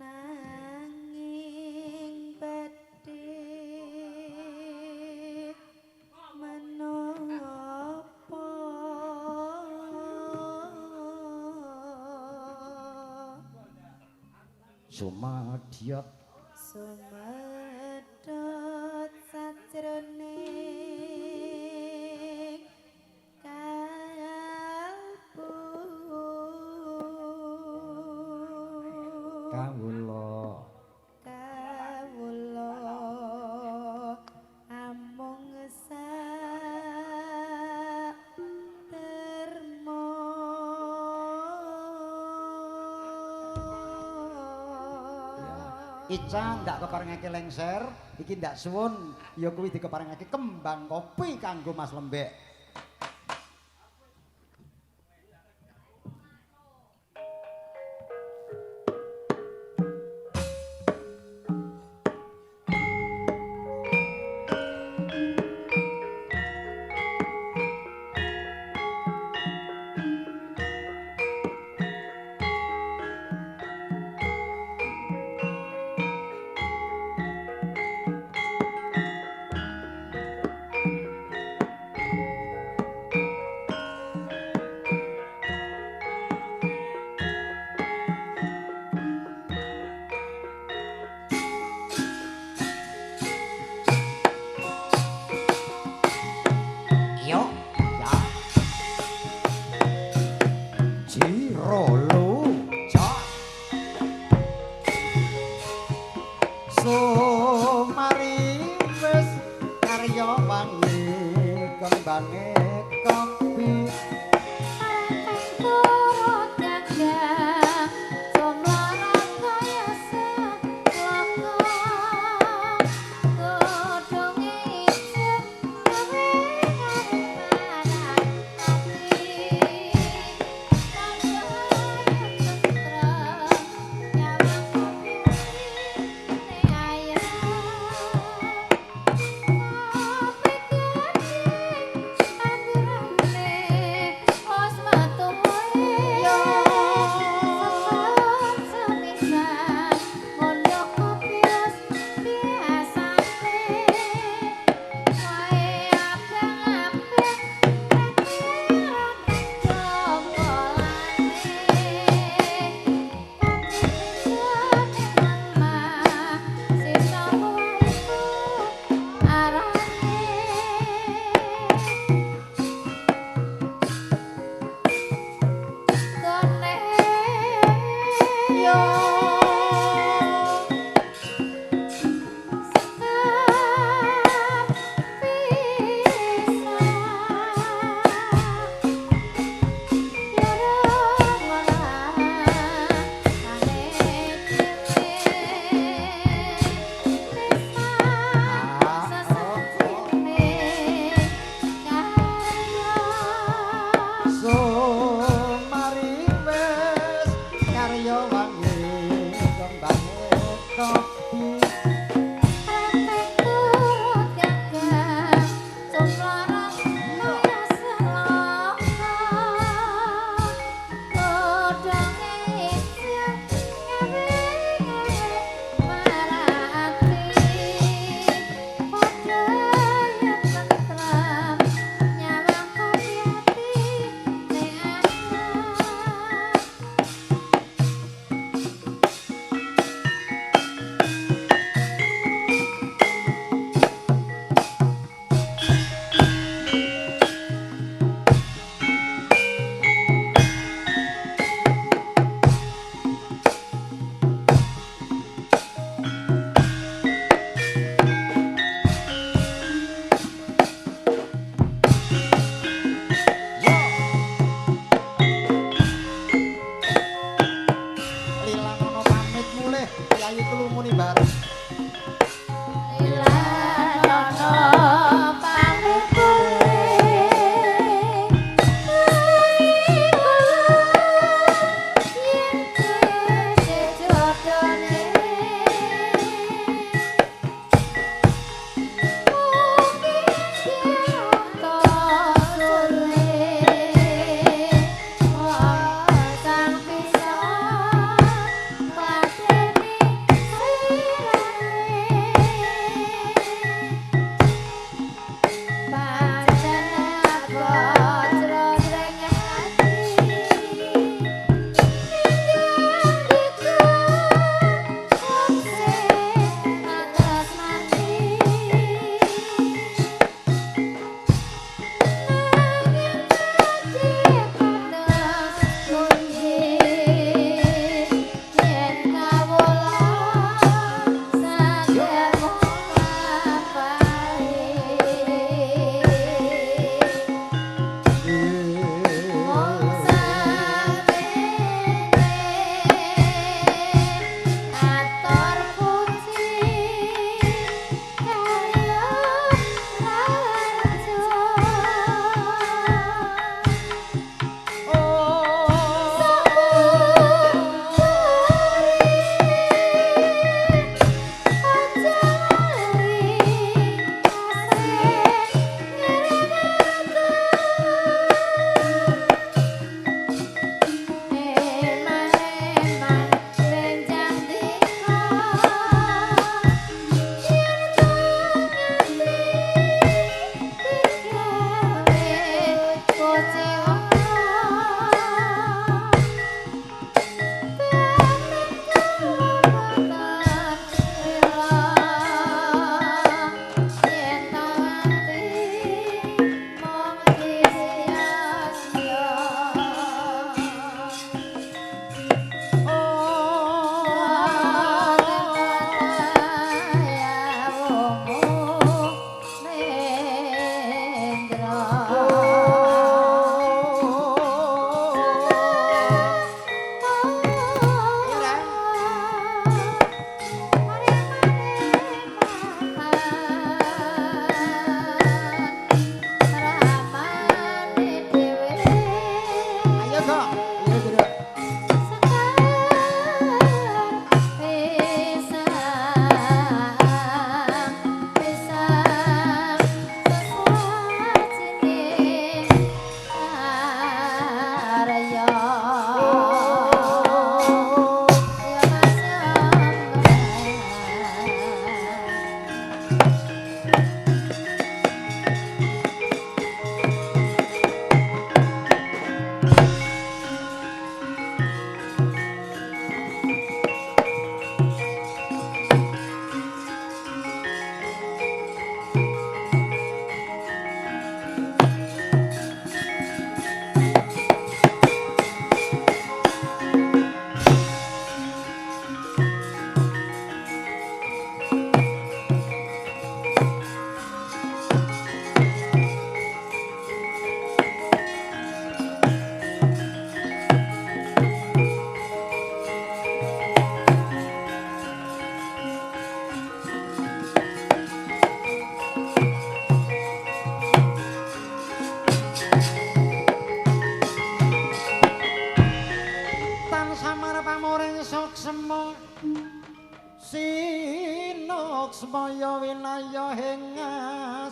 nanging badhe menapa Sumadyat sumedhot sajroning kalbu kawula kawula amung sak termo Ica ndak keparengake lengser, iki ndak suwun ya kuwi dikeparengake kembang kopi kanggo Mas Lembek. Yo, ya. Jirolo, ja. Sumari wis karya wangi kembange kopi. turut gagah somlarat kaya selaka godhonge ijem gawe arep ati kanggo tentrem nyawang kuwi ayah kopi gading anggurane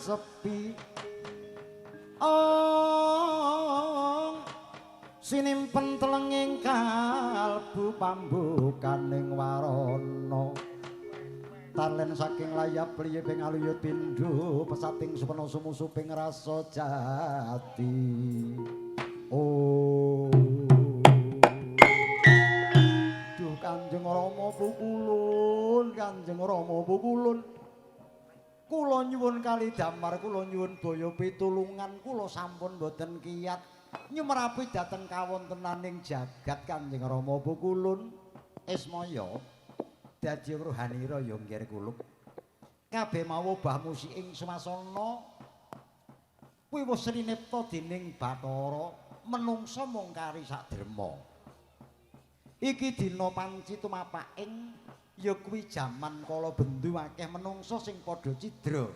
sepi oh sinimpen telenging kalbu pambukaning warana talen saking layap liye ping aluyut pindho pesating supena sumusuping rasa jati oh duh Kanjeng Rama pukulun Kanjeng Rama pukulun kula nyuwun kali damar kula nyuwun daya pitulungan kula sampun boten kiyat nyumrapi dhateng kawontenaning jagat Kanjeng Rama pukulun Ismaya dadi rohanira ya nggih kuluk kabeh mau obah musik ing sumasana kuwi wis rinipta dening Bathara menungsa mung kari saderma iki dina panci tumapaking ya kuwi jaman kala bendu akeh menungsa sing padha cidra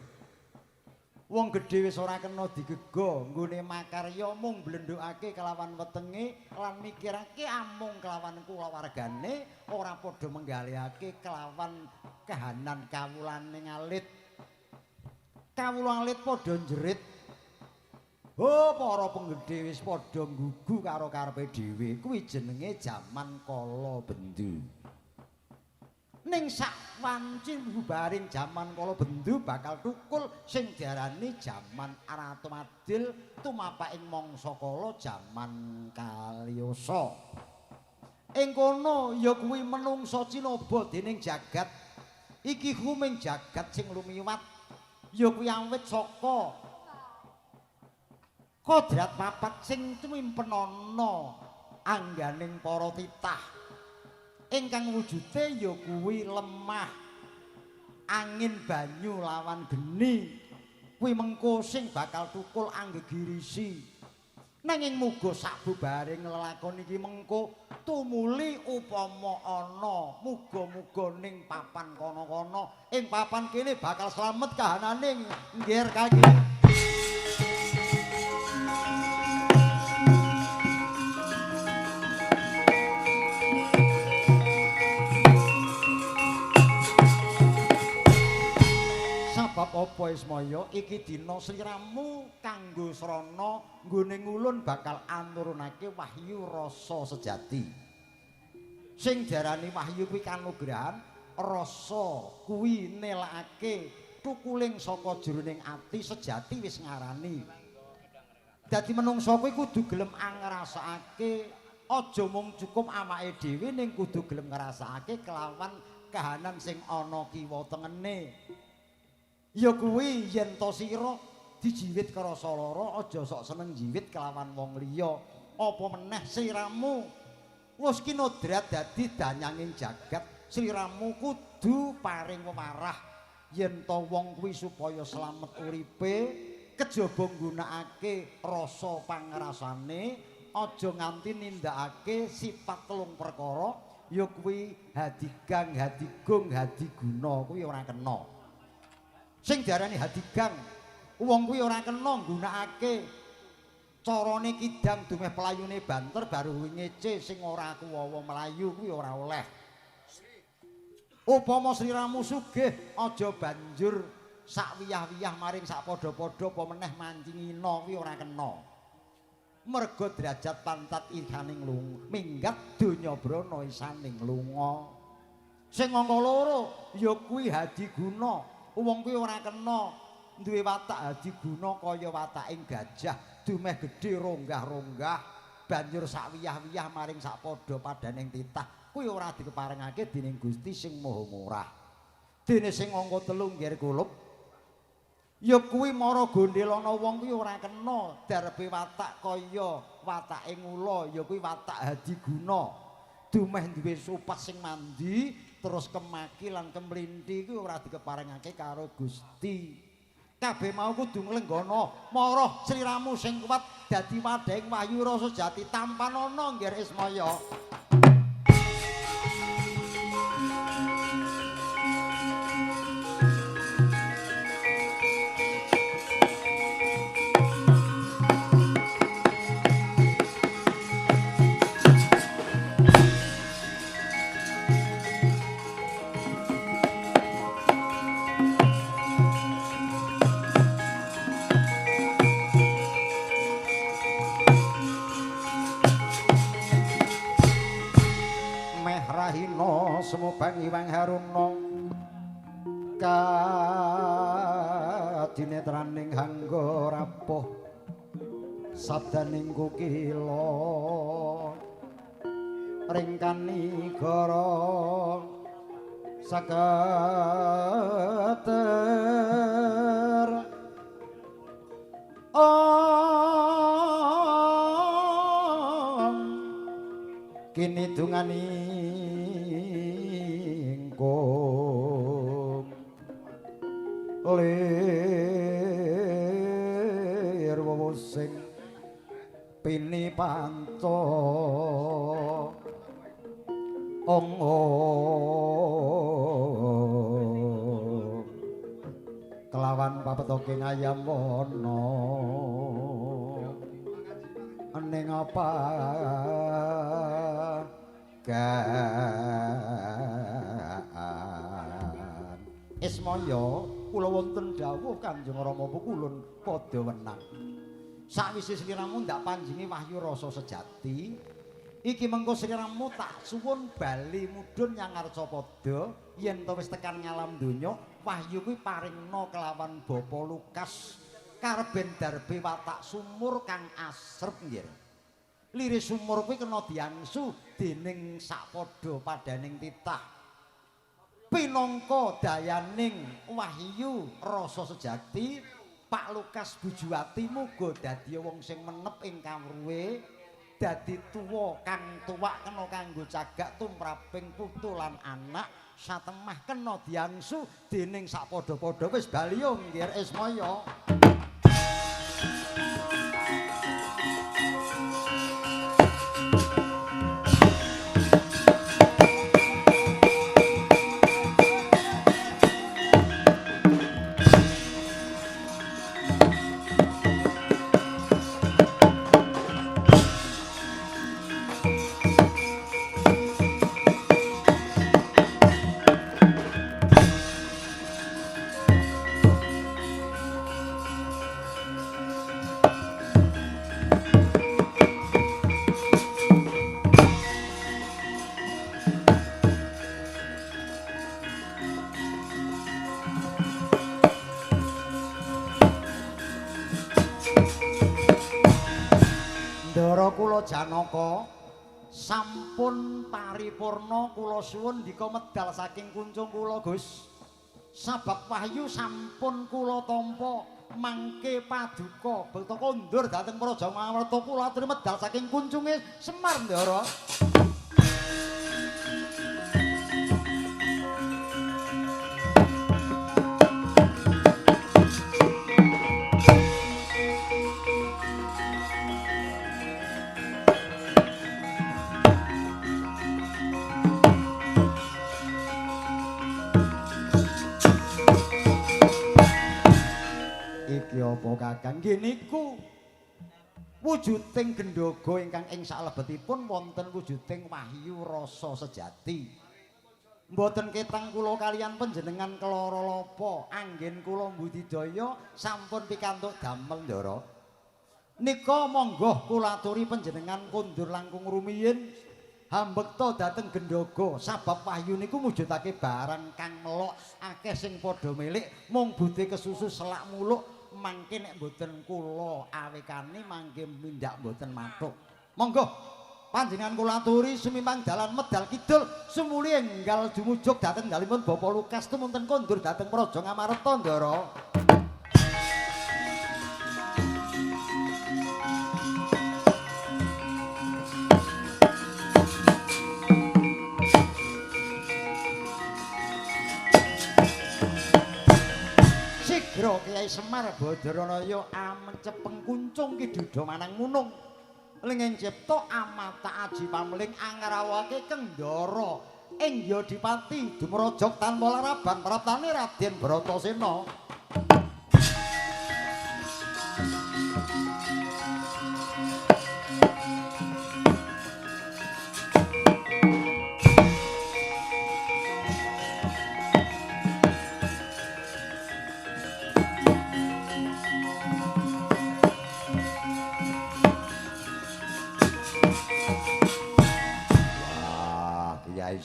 wong gedhe wis ora kena digega nggone makarya mung blendhokake kelawan wetenge lan mikirake amung kelawan kulawargane ora padha menggalihake kelawan kahanan kawulane alit kawula alit padha njerit oh para penggedhe wis padha nggugu karo karepe dhewe kuwi jenenge jaman kala bendu ning sakwanci bubaring jaman kala bendu bakal tukul sing diarani jaman Aratomadil tumapaking mangsa kala jaman Kaliyasa ing kono ya kuwi menungsa cinaba dening jagat iki huming jagat sing lumiwat ya kuwi awit saka kodrat papat sing tuwimpen ana angganing para titah ingkang wujude ya kuwi lemah angin banyu lawan geni kuwi mengko sing bakal tukul anggegirisi nanging muga sabubaring lelakon iki mengko tumuli upama ana muga-muga ning papan kono-kono ing papan kene bakal slamet kahananing nggih kaki apa Ismaya iki dina sliramu kanggo srana nggone ngulun bakal anurunake wahyu rasa sejati sing diarani wahyu kuwi kanugrahan rasa kuwi nelakake tukuling saka jroning ati sejati wis ngarani dadi menungsa kuwi kudu gelem angrasakake aja mung cukup awake dhewe ning kudu gelem ngrasakake kelawan kahanan sing ana kiwa tengene ya kuwi yen to sira dijiwit krasa lara aja sok seneng jiwit kelawan wong liya apa meneh sliramu wis kinodrat dadi danyanging jagat sliramu kudu paring wewarah yen to wong kuwi supaya slamet uripe kejaba nggunakake rasa pangrasane aja nganti nindakake sifat telung perkara ya kuwi hadigang hadigung hadiguna kuwi ora kena sing diarani hadigang wong kuwi ora kena nggunakake carane kidang dumeh pelayune banter baru ngece sing ora kuwawa melayu kuwi ora oleh upama sliramu sugih aja banjur sak wiyah-wiyah maring sak padha-padha apa meneh mancingina kuwi ora kena merga derajat pantat isaning minggat donya brana isaning lunga sing angka loro ya kuwi hadiguna wong kuwi ora kena duwe watak hadiguna kaya wataking gajah dumeh gedhe ronggah-ronggah banjur sak wiyah-wiyah maring sak padha padaning titah kuwi ora dikeparengake dening Gusti sing Maha Murah dene sing angka 3 nggih kulup ya kuwi mara gondhelana wong kuwi ora kena darepe watak kaya wataking ula ya kuwi watak hadiguna dumeh duwe supas sing mandi terus kemaki lan kemlinthi kuwi ora dikeparengake karo Gusti. Kabeh mau kudu nglenggana marah sliramu sing kuat dadi wadhahing wahyu rasa jati tampan ana nggih Ismaya. Bang Hyang Haruna kadinetraning hangga rapuh sabdaning kukila ringkani gara saketer kini dungani ingkung lir wewusing pini panto kelawan papetoking ayam wana ning apa Ismaya kula wonten dawuh Kanjeng Rama pukulun padha wenang. Sawise sliramu ndak panjingi wahyu rasa sejati, iki mengko sliramu tak suwun bali mudhun nyang Arcapada yen to wis tekan ngalam donya, wahyu kuwi paringna kelawan Bapa Lukas karben darbe watak sumur kang asrep nggih. Lire sumur kuwi kena diangsu dening sakpada padaning titah. Pinangka dayaning wahyu rasa sejati, Pak Lukas Bujuwati muga dadi wong sing menep ing kawruhe, dadi tuwa kang tuwak kena kanggo cagak tumraping putu lan anak, satemah kena diangsu dening sakpada-pada wis baliyo nggih Ismaya. Kula Janaka sampun paripurna kula suwun ndika medal saking kuncung kula Gus. Sabab wahyu sampun kula tampa mangke paduka bekta kondur dhateng Praja Ngamarta kula aturi medal saking kuncunge Semar Ndara. Apa Kakang nggih niku wujuding gendhaga ingkang ing salebetipun wonten wujuding wahyu rasa sejati. Mboten ketang kula kaliyan panjenengan keloro lapa anggen kula mbudidaya sampun pikantuk damel Ndara. Nika monggo kula aturi panjenengan kondur langkung rumiyin hambekta dhateng gendhaga sabab wahyu niku mujudake barang kang melok akeh sing padha milik mung budhe kesusu selak muluk. Mangke nek mboten kula awekane mangke mindak mboten mathuk. Monggo panjenengan kula aturi sumimpang dalan medal kidul sumuli enggal dumujug dhateng dalipun Bapak Lukas tumunten kondur dhateng Praja Ngamarta Ndara. Sigra Kyai Semar Badaranaya amencepeng kuncung ki dudha manang munung. Lenging cipta amata aji pamling angrawake Kendara ing Yadipati dumrajog tanpa laraban praptane Raden Bratasena.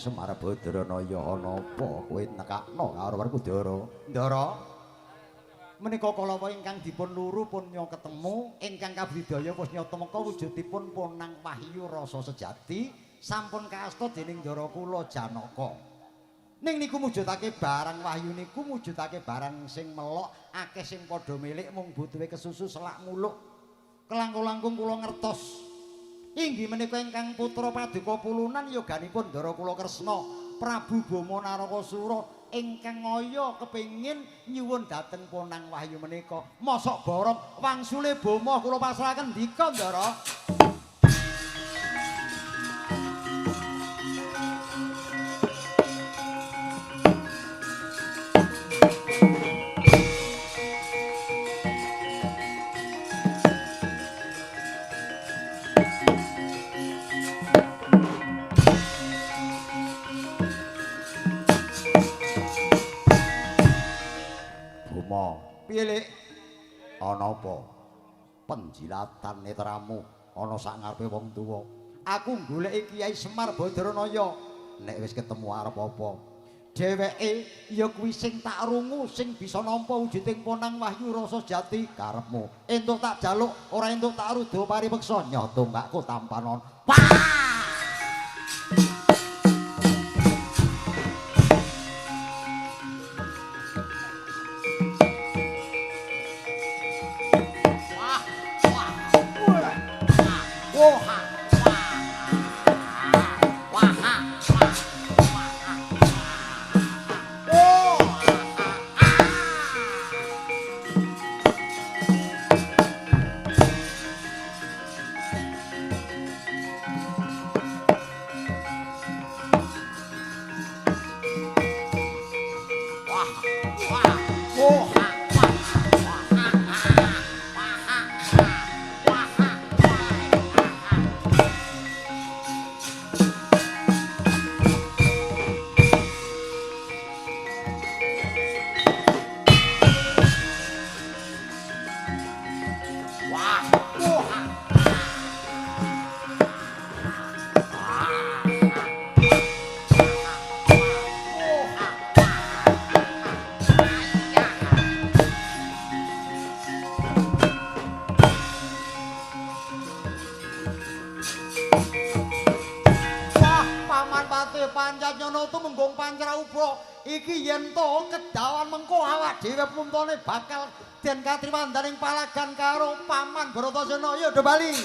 Semar Badranaya ana apa kowe nekakno karo warku Ndara? Ndara. Menika kalawa ingkang dipun luru pun nyo ketemu, ingkang kabudidaya wis nyata meka wujudipun Ponang Wahyu rasa sejati sampun kaasta dening Ndara kula Janaka. Ning niku mujudake barang wahyu niku mujudake barang sing melok, akeh sing padha milik mung butuhe kesusu selak muluk. Kelangkung-langkung kula ngertos. Inggih menika ingkang putra paduka pulunan yoganipun Ndara kula Kresna, Prabu Bama Narakasura ingkang ngaya kepengin nyuwun dhateng Ponang Wahyu menika. Mosok borong wangsule Bama kula pasrahaken ndika Ndara. Piye, Lik? Ana apa? Penjilatan netramu ana sak ngarepe wong tuwa. Aku goleki Kiai Semar Badranaya. Nek wis ketemu arep apa? Dheweke ya kuwi sing tak rungu sing bisa nampa wujuding Ponang Wahyu rasa jati karepmu. Entuk tak jaluk, ora entuk tak rudo paripeksa nyoh tonggakku tampanon. Wah! Iki yen to kedawan mengko awak dhewe puntane bakal den katriwandaning palagan karo Paman Bratasena. Ya do bali.